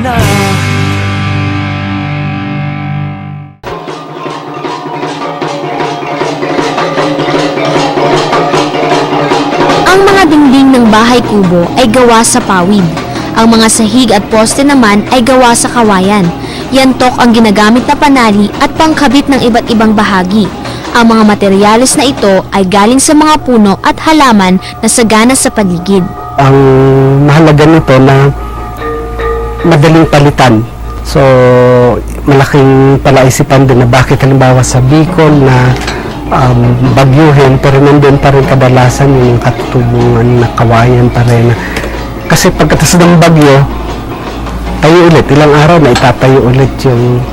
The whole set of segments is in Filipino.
na. Ang mga dingding ng bahay kubo ay gawa sa pawid. Ang mga sahig at poste naman ay gawa sa kawayan. Yantok ang ginagamit na panali at pangkabit ng iba't ibang bahagi. Ang mga materyales na ito ay galing sa mga puno at halaman na sagana sa paligid. Ang mahalaga nito na madaling palitan. So, malaking palaisipan din na bakit halimbawa sa Bicol na bagyuhin pero nandun pa rin kadalasan yung katutubungan na kawayan pa rin. Kasi pagkatas ng bagyo, tayo ulit. Ilang araw na itatayo ulit yung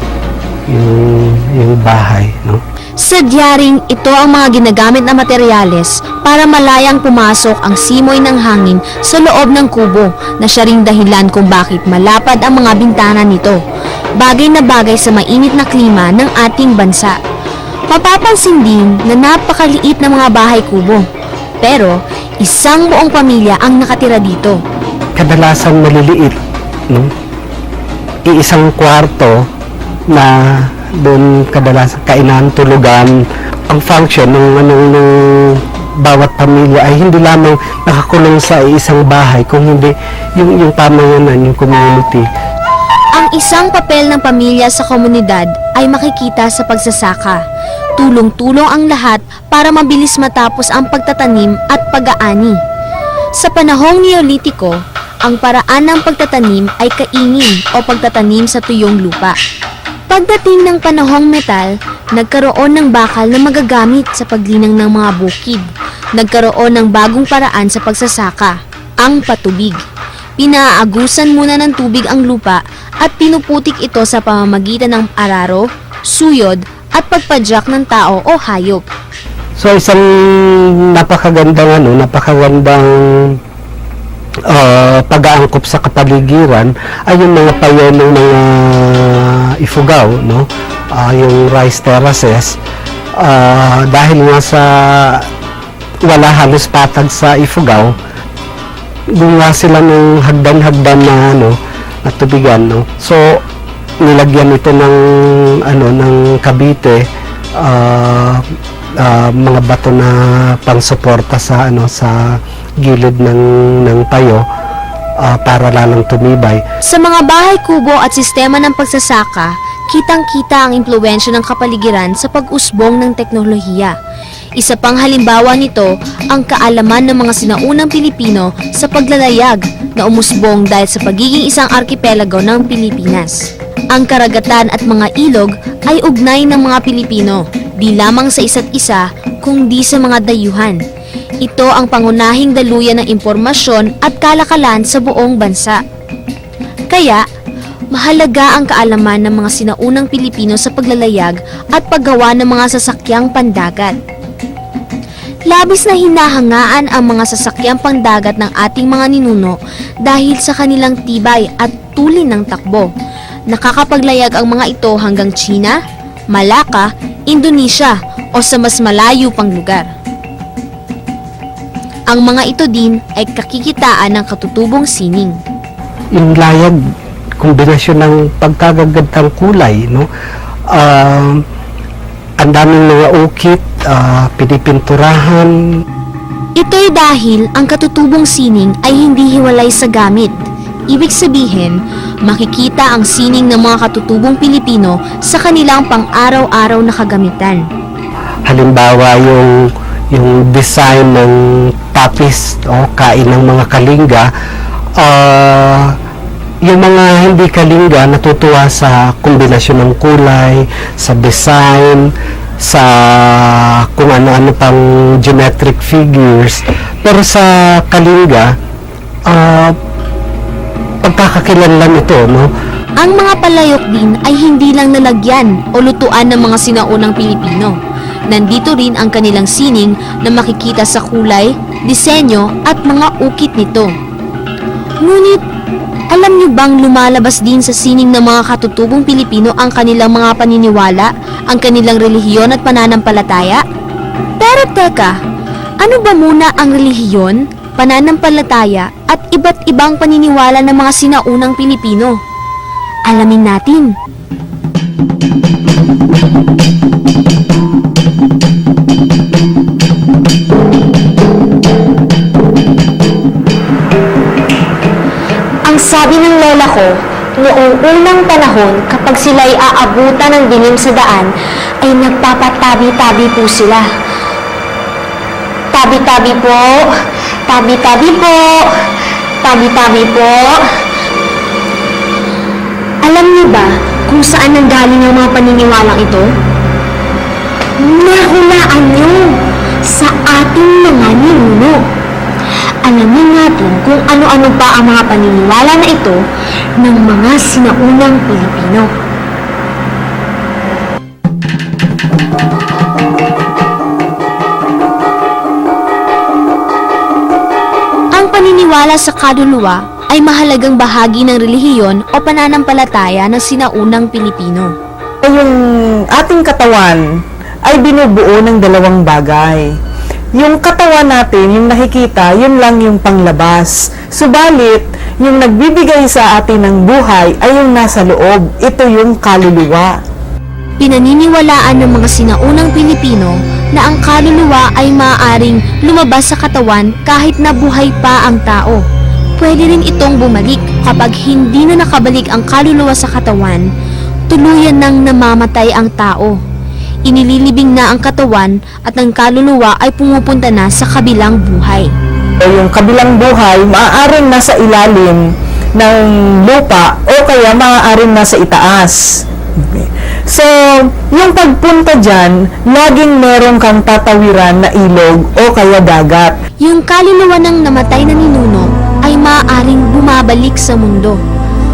bahay. No? Sadya ring ito ang mga ginagamit na materyales para malayang pumasok ang simoy ng hangin sa loob ng kubo na siya ring dahilan kung bakit malapad ang mga bintana nito. Bagay na bagay sa mainit na klima ng ating bansa. Mapapansin din na napakaliit na mga bahay kubo. Pero isang buong pamilya ang nakatira dito. Kadalasan maliliit. No? Iisang kwarto na doon kadalasan kainan, tulugan. Ang function ng bawat pamilya ay hindi lamang nakakulong sa isang bahay, kung hindi yung pamayanan, yung community. Ang isang papel ng pamilya sa komunidad ay makikita sa pagsasaka. Tulong-tulong ang lahat para mabilis matapos ang pagtatanim at pag-aani. Sa panahong Neolitiko, ang paraan ng pagtatanim ay kaingin o pagtatanim sa tuyong lupa. Pagdating ng panahong metal, nagkaroon ng bakal na magagamit sa paglinang ng mga bukid. Nagkaroon ng bagong paraan sa pagsasaka, ang patubig. Pinaagusan muna ng tubig ang lupa at pinuputik ito sa pamamagitan ng araro, suyod at pagpadyak ng tao o hayop. So isang napakagandang pag-aangkop sa kapaligiran ay yung mga payo ng mga Ifugao, no? Yung rice terraces, dahil nga sa wala halos patag sa Ifugao, gumawa sila ng hagdan-hagdan na tubigan, no? So nilagyan ito ng kabite, mga bato na pangsuporta sa sa gilid ng payo, para lalong tumibay. Sa mga bahay kubo at sistema ng pagsasaka, kitang-kita ang impluwensya ng kapaligiran sa pag-usbong ng teknolohiya. Isa pang halimbawa nito ang kaalaman ng mga sinaunang Pilipino sa paglalayag na umusbong dahil sa pagiging isang arkipelago ng Pilipinas. Ang karagatan at mga ilog ay ugnay ng mga Pilipino, di lamang sa isa't isa, kundi sa mga dayuhan. Ito ang pangunahing daluyan ng impormasyon at kalakalan sa buong bansa. Kaya, mahalaga ang kaalaman ng mga sinaunang Pilipino sa paglalayag at paggawa ng mga sasakyang pandagat. Labis na hinahangaan ang mga sasakyang pandagat ng ating mga ninuno dahil sa kanilang tibay at tulin ng takbo. Nakakapaglayag ang mga ito hanggang China, Malacca, Indonesia o sa mas malayo pang lugar. Ang mga ito din ay kakikitaan ng katutubong sining. Yung layag, kombinasyon ng pagkagagandang kulay, no? Ang daming mga ukit, pinipinturahan. Ito'y dahil ang katutubong sining ay hindi hiwalay sa gamit. Ibig sabihin, makikita ang sining ng mga katutubong Pilipino sa kanilang pang-araw-araw na kagamitan. Halimbawa, yung design ng tapis o kain ng mga kalinga, yung mga hindi kalinga natutuwa sa kombinasyon ng kulay, sa design, sa kung ano-ano pang geometric figures. Pero sa kalinga, pagkakakilanlan ito, no? Ang mga palayok din ay hindi lang nalagyan o lutuan ng mga sinaunang Pilipino. Nandito rin ang kanilang sining na makikita sa kulay, disenyo at mga ukit nito. Ngunit, alam niyo bang lumalabas din sa sining ng mga katutubong Pilipino ang kanilang mga paniniwala, ang kanilang relihiyon at pananampalataya? Pero teka, ano ba muna ang relihiyon, pananampalataya at iba't ibang paniniwala ng mga sinaunang Pilipino? Alamin natin. Ang sabi ng lola ko, noong unang panahon kapag sila'y aabutan ng dilim sa daan, ay nagpapatabi-tabi po sila. Tabi-tabi po, tabi-tabi po, tabi-tabi po. Alam niyo ba kung saan nanggaling ang mga paniniwalang ito? Nahulaan niyo sa ating mga ninuno. Alamin natin kung ano-ano pa ang mga paniniwala na ito ng mga sinaunang Pilipino. Ang paniniwala sa kaluluwa ay mahalagang bahagi ng relihiyon o pananampalataya ng sinaunang Pilipino. Yung ating katawan ay binubuo ng dalawang bagay. Yung katawan natin, yung nakikita, yun lang yung panglabas. Subalit, yung nagbibigay sa atin ng buhay ay yung nasa loob. Ito yung kaluluwa. Pinaniniwalaan ng mga sinaunang Pilipino na ang kaluluwa ay maaaring lumabas sa katawan kahit na buhay pa ang tao. Pwede rin itong bumalik kapag hindi na nakabalik ang kaluluwa sa katawan, tuluyan nang namamatay ang tao. Inililibing na ang katawan at ang kaluluwa ay pumupunta na sa kabilang buhay. Yung kabilang buhay, maaaring nasa ilalim ng lupa o kaya maaaring nasa itaas. Okay. So, yung pagpunta dyan, laging meron kang tatawiran na ilog o kaya dagat. Yung kaluluwa ng namatay na ninuno ay maaaring bumabalik sa mundo.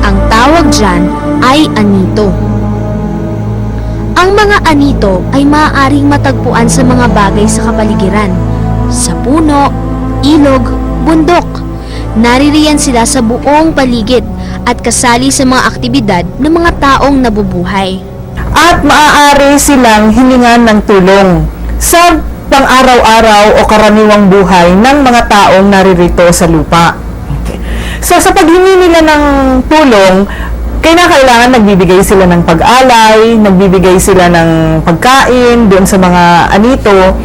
Ang tawag dyan ay anito. Ang mga anito ay maaaring matagpuan sa mga bagay sa kapaligiran, sa puno, ilog, bundok. Naririyan sila sa buong paligid at kasali sa mga aktibidad ng mga taong nabubuhay. At maaari silang hiningan ng tulong sa pang-araw-araw o karaniwang buhay ng mga taong naririto sa lupa. Okay. So sa paghingi nila ng tulong, kailangan nagbibigay sila ng pag-alay, nagbibigay sila ng pagkain doon sa mga anito.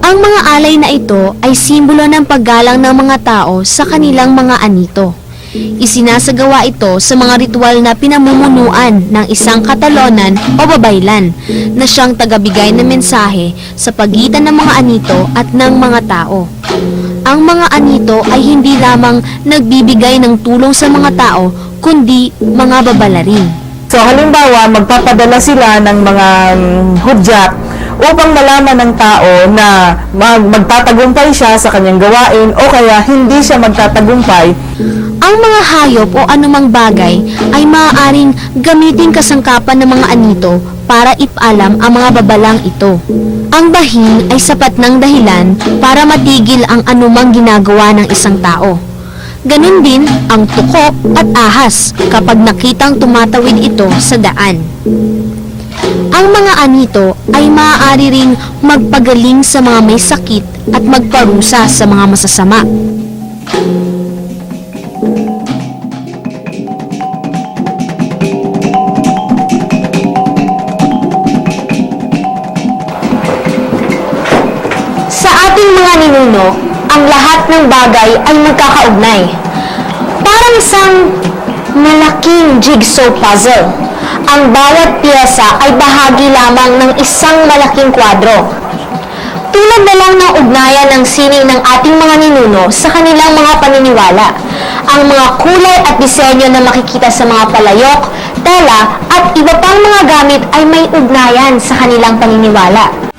Ang mga alay na ito ay simbolo ng paggalang ng mga tao sa kanilang mga anito. Isinasagawa ito sa mga ritual na pinamumunuan ng isang katalonan o babaylan na siyang tagabigay ng mensahe sa pagitan ng mga anito at ng mga tao. Ang mga anito ay hindi lamang nagbibigay ng tulong sa mga tao, kundi mga babala rin. So halimbawa, magpapadala sila ng mga hudyat upang malaman ng tao na magtatagumpay siya sa kanyang gawain o kaya hindi siya magtatagumpay. Ang mga hayop o anumang bagay ay maaaring gamitin kasangkapan ng mga anito para ipaalam ang mga babalang ito. Ang bahin ay sapat ng dahilan para matigil ang anumang ginagawa ng isang tao. Ganon din ang tuko at ahas kapag nakitang tumatawid ito sa daan. Ang mga anito ay maaari ring magpagaling sa mga may sakit at magparusa sa mga masasama. Sa ating mga ninuno, ang lahat ng bagay ay magkakaugnay. Parang isang malaking jigsaw puzzle. Ang bawat piyesa ay bahagi lamang ng isang malaking kwadro. Tulad na lang ng ugnayan ng sining ng ating mga ninuno sa kanilang mga paniniwala. Ang mga kulay at disenyo na makikita sa mga palayok, tela at iba pang mga gamit ay may ugnayan sa kanilang paniniwala.